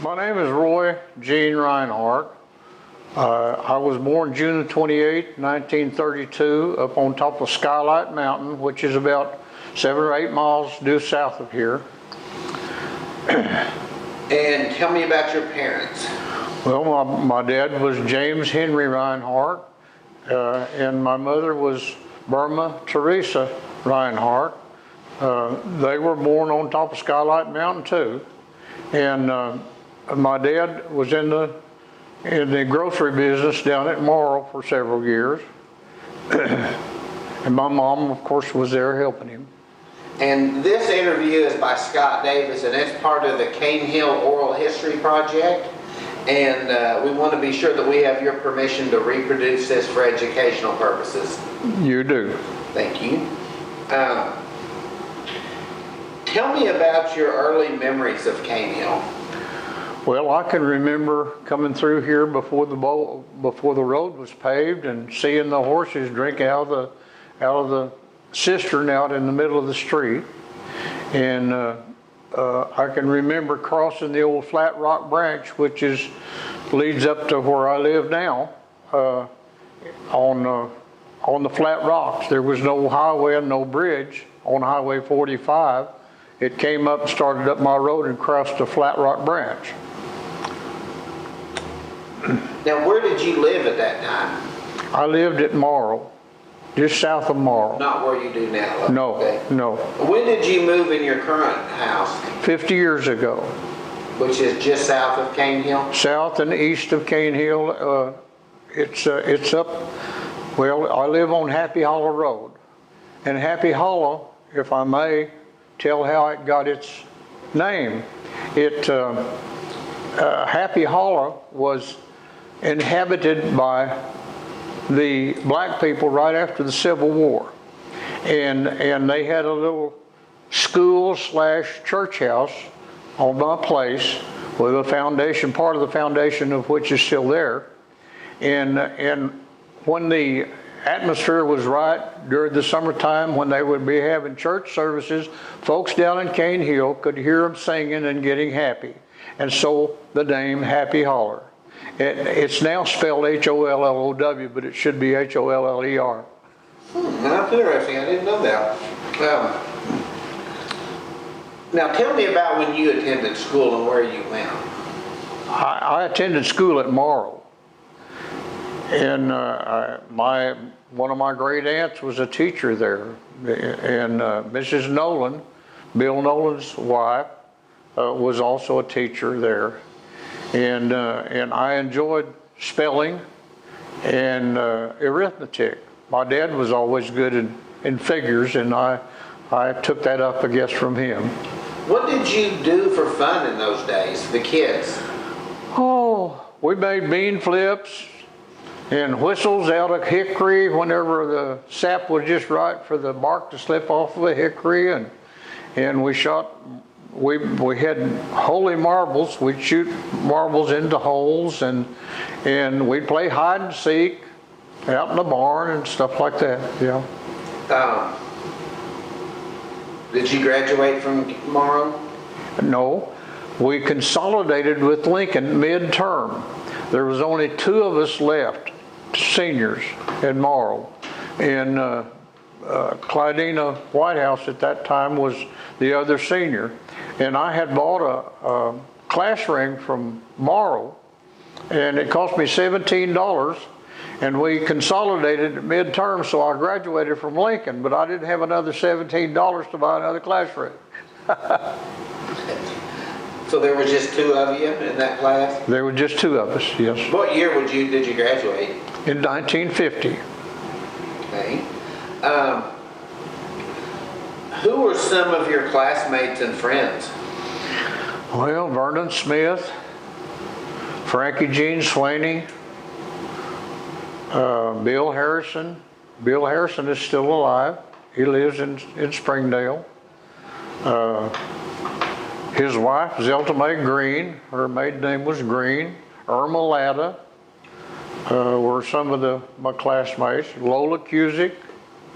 My name is Roy Gene Rinehart. I was born June 28, 1932, up on top of Skylight Mountain, which is about 7 or 8 miles due south of here. And tell me about your parents. Well, my dad was James Henry Rinehart, and my mother was Burma Teresa Rinehart. They were born on top of Skylight Mountain too. And my dad was in the grocery business down at Morrow for several years. And my mom, of course, was there helping him. And this interview is by Scott Davis, and it's part of the Cane Hill Oral History Project. And we want to be sure that we have your permission to reproduce this for educational purposes. You do. Thank you. Tell me about your early memories of Cane Hill. Well, I can remember coming through here before the road was paved and seeing the horses drink out of the cistern out in the middle of the street. And I can remember crossing the old Flat Rock Branch, which leads up to where I live now, on the flat rocks. There was no highway and no bridge on Highway 45. It came up and started up my road and crossed the Flat Rock Branch. Now, where did you live at that time? I lived at Morrow, just south of Morrow. Not where you do now? No, okay. No. When did you move in your current house? 50 years ago. Which is just south of Cane Hill? South and east of Cane Hill. It's up, well, I live on Happy Hollow Road. And Happy Hollow, if I may tell how it got its name, Happy Hollow was inhabited by the black people right after the Civil War. And they had a little school / church house on my place with a foundation, part of the foundation of which is still there. And when the atmosphere was right during the summertime, when they would be having church services, folks down in Cane Hill could hear them singing and getting happy. And so the name Happy Holler. It's now spelled H-O-L-L-O-W, but it should be H-O-L-L-E-R. That's interesting. I didn't know that. Now tell me about when you attended school and where you went. I attended school at Morrow. And one of my great aunts was a teacher there. And Mrs. Nolan, Bill Nolan's wife, was also a teacher there. And I enjoyed spelling and arithmetic. My dad was always good in figures, and I took that up, I guess, from him. What did you do for fun in those days, the kids? Oh, we made bean flips and whistles out of hickory whenever the sap was just right for the bark to slip off of a hickory, and we had holy marbles. We'd shoot marbles into holes, and we'd play hide and seek out in the barn and stuff like that. Yeah. Did you graduate from Morrow? No, we consolidated with Lincoln midterm. There was only 2 of us left, seniors in Morrow, and Clydina Whitehouse at that time was the other senior. And I had bought a class ring from Morrow, and it cost me $17, and we consolidated at midterm, so I graduated from Lincoln, but I didn't have another $17 to buy another class ring. So there was just 2 of you in that class? There were just 2 of us, yes. What year did you graduate? In 1950. Okay. Who were some of your classmates and friends? Well, Vernon Smith, Frankie Jean Swaney, Bill Harrison. Bill Harrison is still alive. He lives in Springdale. His wife, Zelda Mae Green, her maiden name was Green. Irma Latta were some of my classmates. Lola Cusick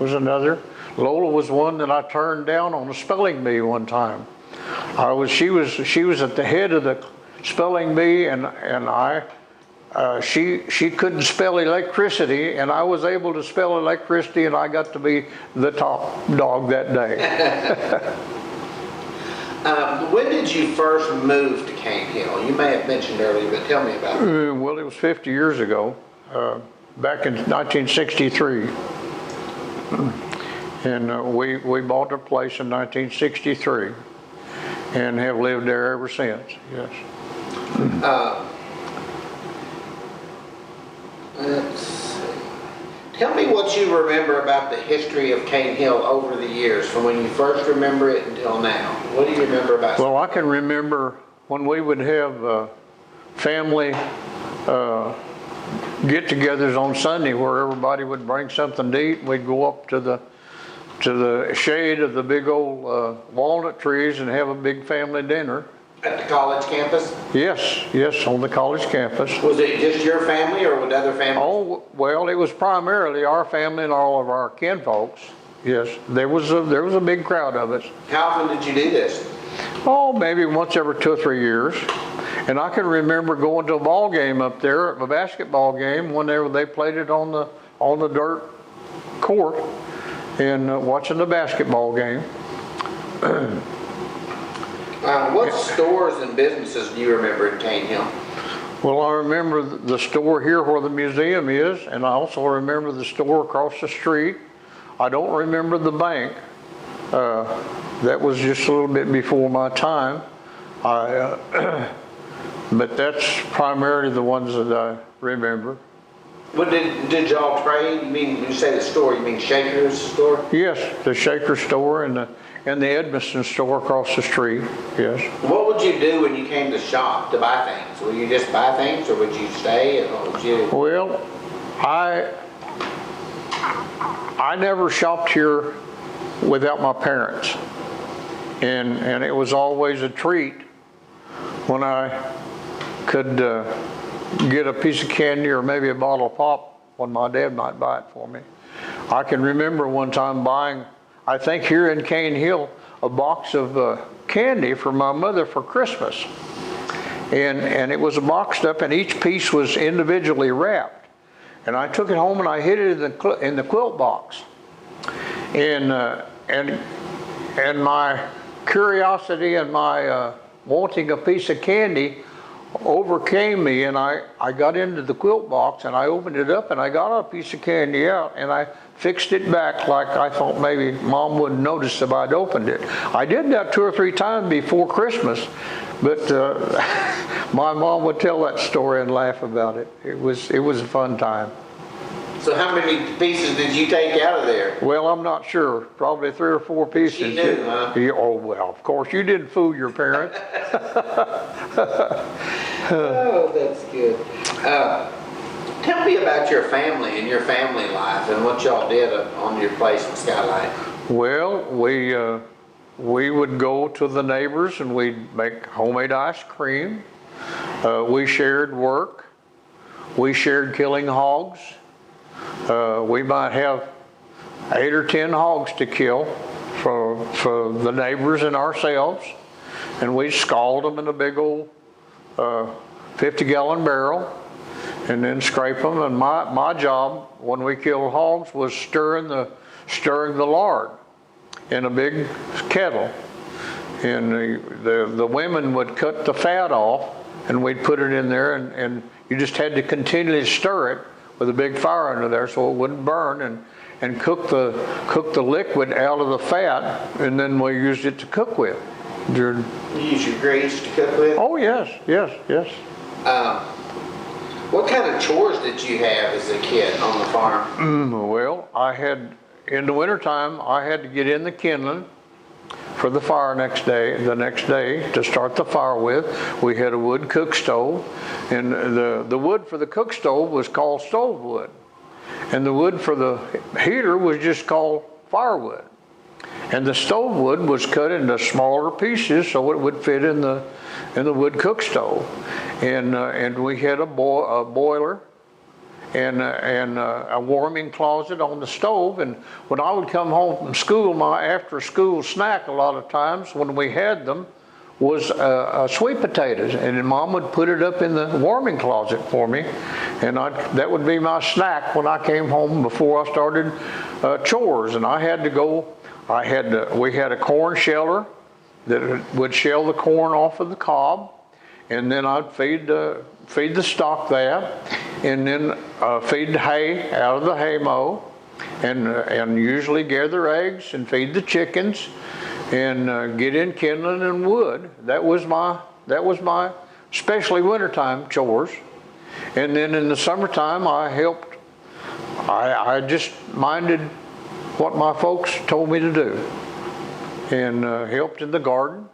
was another. Lola was one that I turned down on a spelling bee one time. She was at the head of the spelling bee, and she couldn't spell electricity, and I was able to spell electricity, and I got to be the top dog that day. When did you first move to Cane Hill? You may have mentioned earlier, but tell me about it. Well, it was 50 years ago, back in 1963. And we bought a place in 1963 and have lived there ever since, yes. Let's see. Tell me what you remember about the history of Cane Hill over the years, from when you first remember it until now. What do you remember about it? Well, I can remember when we would have family get-togethers on Sunday where everybody would bring something to eat. We'd go up to the shade of the big old walnut trees and have a big family dinner. At the college campus? Yes, on the college campus. Was it just your family or with other families? Oh, well, it was primarily our family and all of our kinfolks. Yes, there was a big crowd of us. How often did you do this? Oh, maybe once every 2 or 3 years. And I can remember going to a ball game up there, a basketball game, whenever they played it on the dirt court, and watching the basketball game. What stores and businesses do you remember in Cane Hill? Well, I remember the store here where the museum is, and I also remember the store across the street. I don't remember the bank. That was just a little bit before my time. But that's primarily the ones that I remember. What did y'all trade? You mean, when you say the store, you mean Shaker's store? Yes, the Shaker store and the Edmiston store across the street, yes. What would you do when you came to shop to buy things? Would you just buy things, or would you stay, and what would you? Well, I never shopped here without my parents, and it was always a treat when I could get a piece of candy or maybe a bottle of pop when my dad might buy it for me. I can remember one time buying, I think here in Cane Hill, a box of candy for my mother for Christmas. And it was boxed up, and each piece was individually wrapped. And I took it home and I hid it in the quilt box. And my curiosity and my wanting a piece of candy overcame me, and I got into the quilt box and I opened it up and I got a piece of candy out and I fixed it back like I thought maybe Mom wouldn't notice if I'd opened it. I did that 2 or 3 times before Christmas, but my mom would tell that story and laugh about it. It was a fun time. So how many pieces did you take out of there? Well, I'm not sure. Probably 3 or 4 pieces. She knew, huh? Oh, well, of course, you didn't fool your parents. Oh, that's good. Tell me about your family and your family life and what y'all did on your place in Skylight. Well, we would go to the neighbors and we'd make homemade ice cream. We shared work. We shared killing hogs. We might have 8 or 10 hogs to kill for the neighbors and ourselves, and we'd scald them in a big old 50-gallon barrel and then scrape them. And my job when we killed hogs was stirring the lard in a big kettle, and the women would cut the fat off and we'd put it in there, and you just had to continually stir it with a big fire under there so it wouldn't burn, and cook the liquid out of the fat, and then we used it to cook with. You use your grease to cook with? Oh yes. What kind of chores did you have as a kid on the farm? Well, in the wintertime, I had to get in the kindling for the fire the next day to start the fire with. We had a wood cook stove, and the wood for the cook stove was called stove wood, and the wood for the heater was just called firewood. And the stove wood was cut into smaller pieces so it would fit in the wood cook stove, and we had a boiler and a warming closet on the stove. And when I would come home from school, my after school snack a lot of times when we had them was sweet potatoes, and then Mom would put it up in the warming closet for me, and that would be my snack when I came home before I started chores. And I had to go. We had a corn sheller that would shell the corn off of the cob, and then I'd feed the stock that, and then feed the hay out of the hay mow, and usually gather eggs and feed the chickens, and get in kindling and wood. That was my especially wintertime chores. And then in the summertime I helped. I just minded what my folks told me to do, and helped in the garden.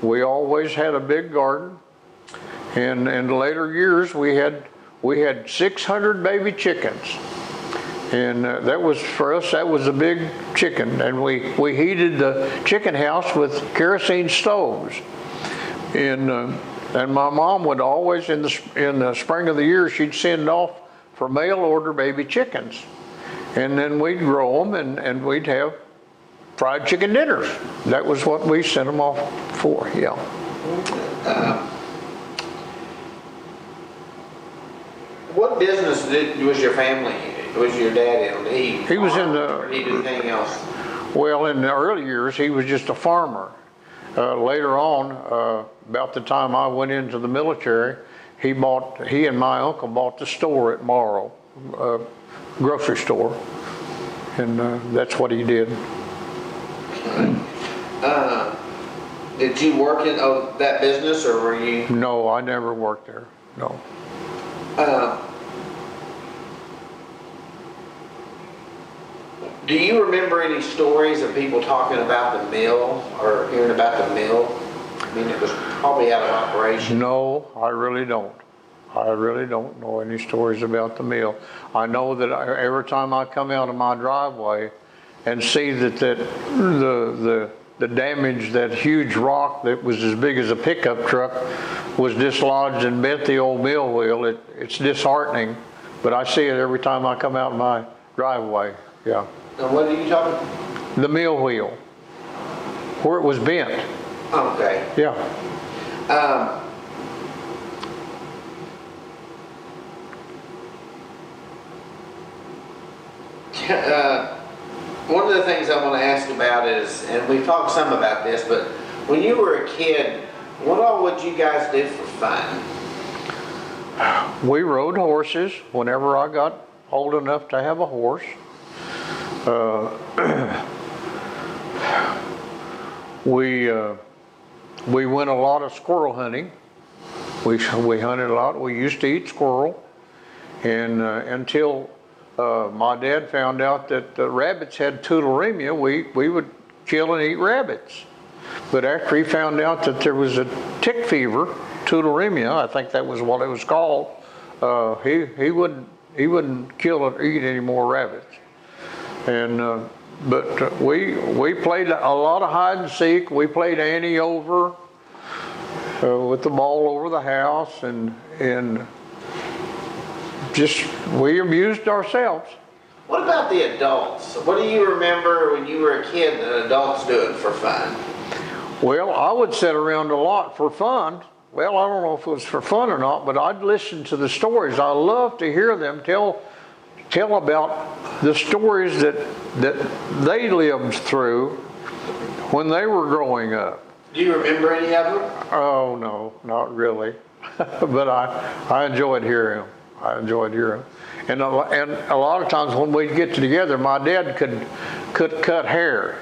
We always had a big garden, and in the later years we had 600 baby chickens, and that was, for us, that was a big chicken. And we heated the chicken house with kerosene stoves, and my mom would always, in the spring of the year, she'd send off for mail order baby chickens, and then we'd grow them, and we'd have fried chicken dinners. That was what we sent them off for. Yeah. What business was your family? Was your dad in? He was in the. Or he did anything else? Well, in the early years, he was just a farmer. Later on, about the time I went into the military, he and my uncle bought the store at Morrow, grocery store, and that's what he did. Did you work in that business, or were you? No, I never worked there. No. Do you remember any stories of people talking about the mill or hearing about the mill? I mean, it was probably out of operation. No, I really don't. I really don't know any stories about the mill. I know that every time I come out of my driveway and see that the damage, that huge rock that was as big as a pickup truck was dislodged and bent the old mill wheel, it's disheartening. But I see it every time I come out of my driveway. Yeah. And what are you talking about? The mill wheel, where it was bent. Okay. Yeah. One of the things I want to ask about is, and we've talked some about this, but when you were a kid, what all would you guys do for fun? We rode horses whenever I got old enough to have a horse. We went a lot of squirrel hunting. We hunted a lot. We used to eat squirrel, and until my dad found out that the rabbits had tularemia, we would kill and eat rabbits. But after he found out that there was a tick fever, tularemia, I think that was what it was called, he wouldn't kill or eat any more rabbits. And but we played a lot of hide and seek. We played ante over with the ball over the house, and just we amused ourselves. What about the adults? What do you remember when you were a kid that adults doing for fun? Well, I would sit around a lot for fun. Well, I don't know if it was for fun or not, but I'd listen to the stories. I love to hear them tell about the stories that they lived through when they were growing up. Do you remember any of them? Oh no, not really. But I enjoyed hearing them. I enjoyed hearing them. And a lot of times when we'd get together, my dad could cut hair.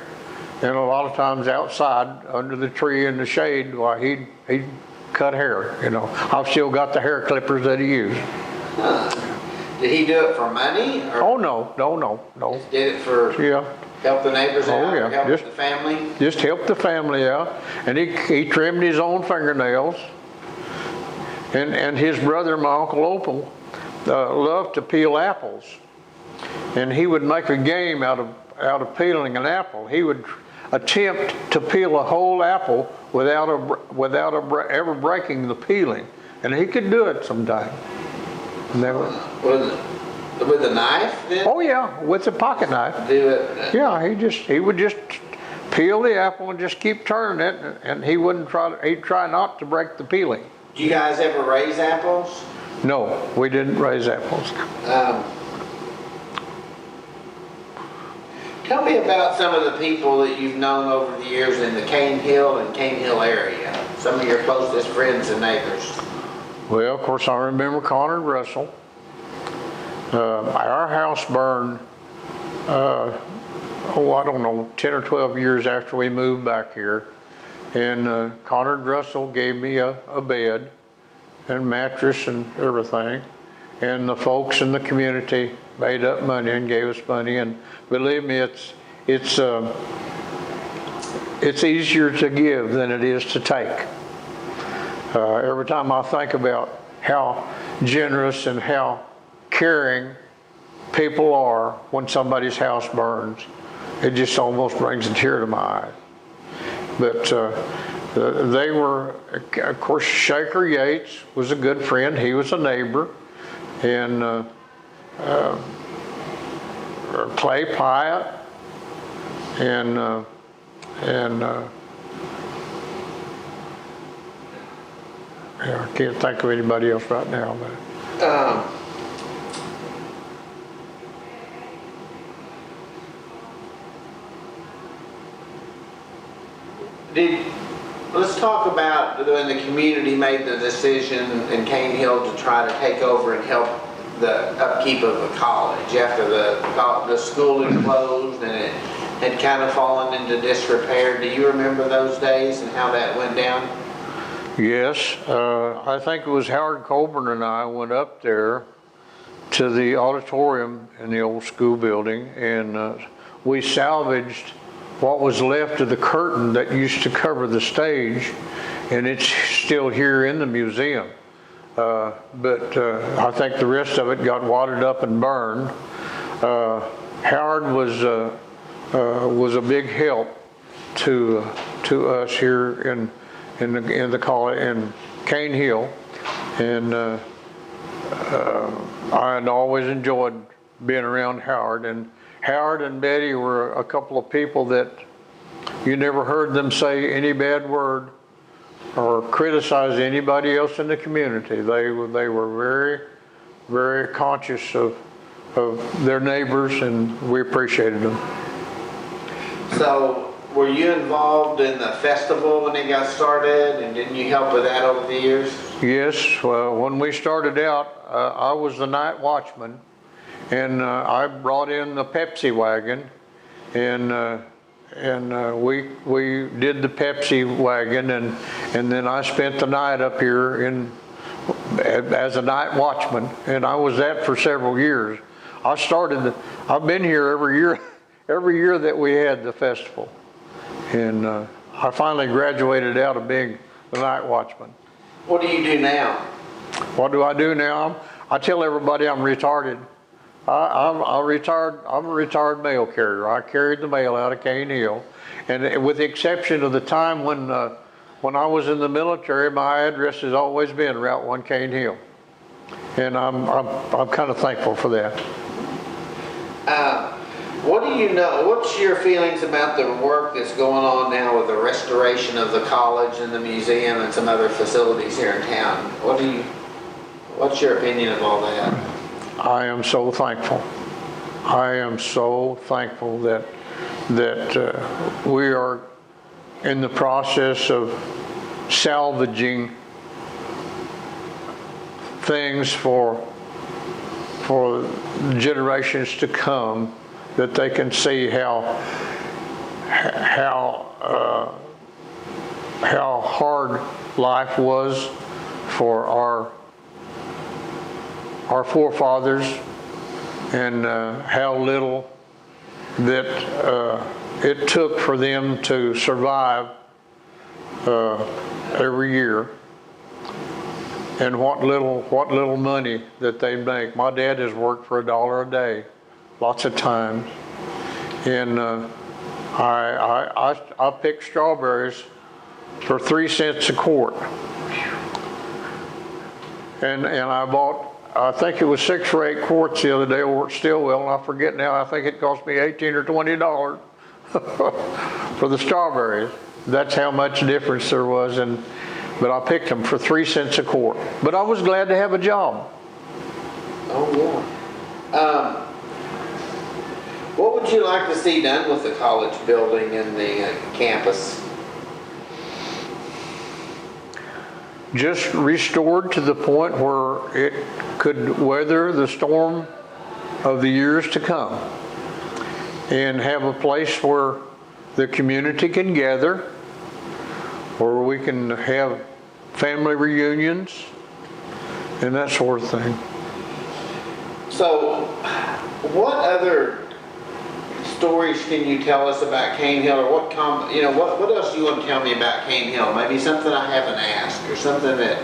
And a lot of times outside under the tree in the shade, well, he'd cut hair. You know, I've still got the hair clippers that he used. Did he do it for money? Or oh no. Just did it for help the neighbors out? Oh yeah, or help the family. Just help the family out, and he trimmed his own fingernails. And his brother, my Uncle Opal, loved to peel apples, and he would make a game out of peeling an apple. He would attempt to peel a whole apple without ever breaking the peeling, and he could do it sometime. And with a knife then? Oh yeah, with a pocket knife. Do it. Yeah, he would just peel the apple and just keep turning it, and he'd try not to break the peeling. Do you guys ever raise apples? No, we didn't raise apples. Tell me about some of the people that you've known over the years in the Cane Hill and Cane Hill area, some of your closest friends and neighbors. Well, of course, I remember Conrad Russell. Our house burned, I don't know, 10 or 12 years after we moved back here. And Conrad Russell gave me a bed and mattress and everything. And the folks in the community made up money and gave us money. And believe me, it's easier to give than it is to take. Every time I think about how generous and how caring people are when somebody's house burns, it just almost brings a tear to my eye. But they were, of course, Shaker Yates was a good friend. He was a neighbor. And Clay Pyatt and I can't think of anybody else right now. But let's talk about when the community made the decision in Cane Hill to try to take over and help the upkeep of the college after the school had closed and it had kind of fallen into disrepair. Do you remember those days and how that went down? yes, I think it was Howard Colburn and I went up there to the auditorium in the old school building, and we salvaged what was left of the curtain that used to cover the stage, and it's still here in the museum. But I think the rest of it got wadded up and burned. Howard was a big help to us here in the college in Cane Hill, and I had always enjoyed being around Howard. And Howard and Betty were a couple of people that you never heard them say any bad word or criticize anybody else in the community. They were very, very conscious of their neighbors, and we appreciated them. So, were you involved in the festival when it got started, and didn't you help with that over the years? Yes, well, when we started out, I was the night watchman, and I brought in the Pepsi wagon, and we did the Pepsi wagon, and then I spent the night up here as a night watchman, and I was that for several years. I've been here every year that we had the festival, and I finally graduated out of being the night watchman. What do you do now? What do I do now? I tell everybody I'm retarded. I'm a retired mail carrier. I carried the mail out of Cane Hill, and with the exception of the time when I was in the military, my address has always been Route 1 Cane Hill, and I'm kind of thankful for that. What do you know? What's your feelings about the work that's going on now with the restoration of the college and the museum and some other facilities here in town? What's your opinion of all that? I am so thankful. I am so thankful that we are in the process of salvaging things for generations to come, that they can see how hard life was for our forefathers, and how little that it took for them to survive every year, and what little money that they make. My dad has worked for $1 a day, lots of times, and I picked strawberries for 3 cents a quart, and I bought, I think it was 6 or 8 quarts the other day over at Stillwell, and I forget now, I think it cost me $18 or $20. for the strawberries. That's how much difference there was, but I picked them for 3 cents a quart. But I was glad to have a job. Oh, yeah. What would you like to see done with the college building and the campus? Just restored to the point where it could weather the storm of the years to come, and have a place where the community can gather, where we can have family reunions and that sort of thing. So, what other stories can you tell us about Cane Hill, or what else do you want to tell me about Cane Hill? Maybe something I haven't asked, or something that...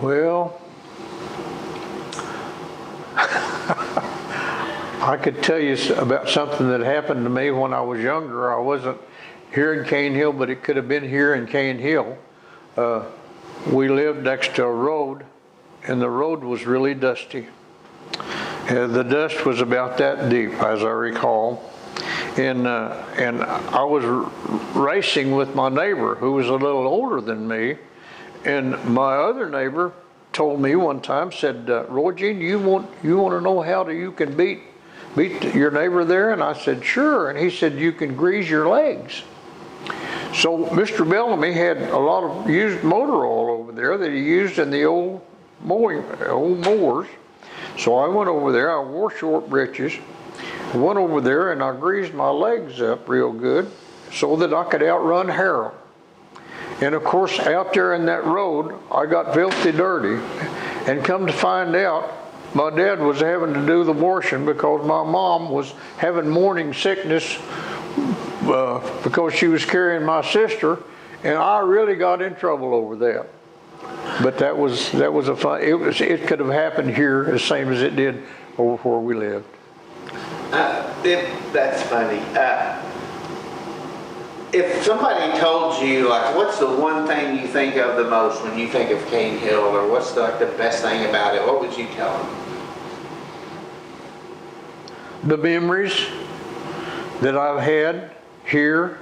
Well, I could tell you about something that happened to me when I was younger. I wasn't here in Cane Hill, but it could have been here in Cane Hill. We lived next to a road, and the road was really dusty. The dust was about that deep, as I recall. And I was racing with my neighbor, who was a little older than me. And my other neighbor told me one time, said, "Roy, Gene, you want to know how you can beat your neighbor there?" And I said, "Sure." And he said, "You can grease your legs." So Mr. Bellamy had a lot of used motor oil over there that he used in the old mowers. So I went over there. I wore short breeches. I went over there and I greased my legs up real good so that I could outrun Harold. And of course, out there in that road, I got filthy dirty. And come to find out, my dad was having to do the washing because my mom was having morning sickness because she was carrying my sister, and I really got in trouble over that. But that was a fun. It could have happened here the same as it did over where we lived. That's funny. If somebody told you, like, what's the one thing you think of the most when you think of Cane Hill, or what's the best thing about it, what would you tell them? The memories that I've had here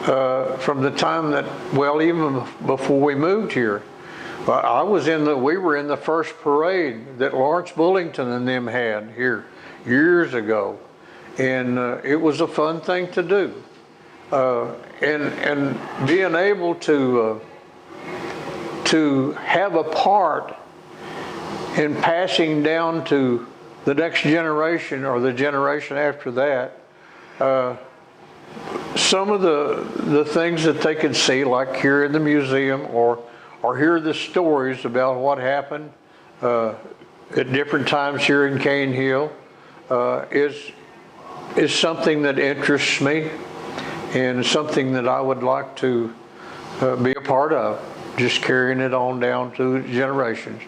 from the time that, well, even before we moved here. We were in the first parade that Lawrence Bullington and them had here years ago, and it was a fun thing to do. And being able to have a part in passing down to the next generation or the generation after that, some of the things that they could see, like here in the museum, or hear the stories about what happened at different times here in Cane Hill, is something that interests me, and something that I would like to be a part of, just carrying it on down to generations.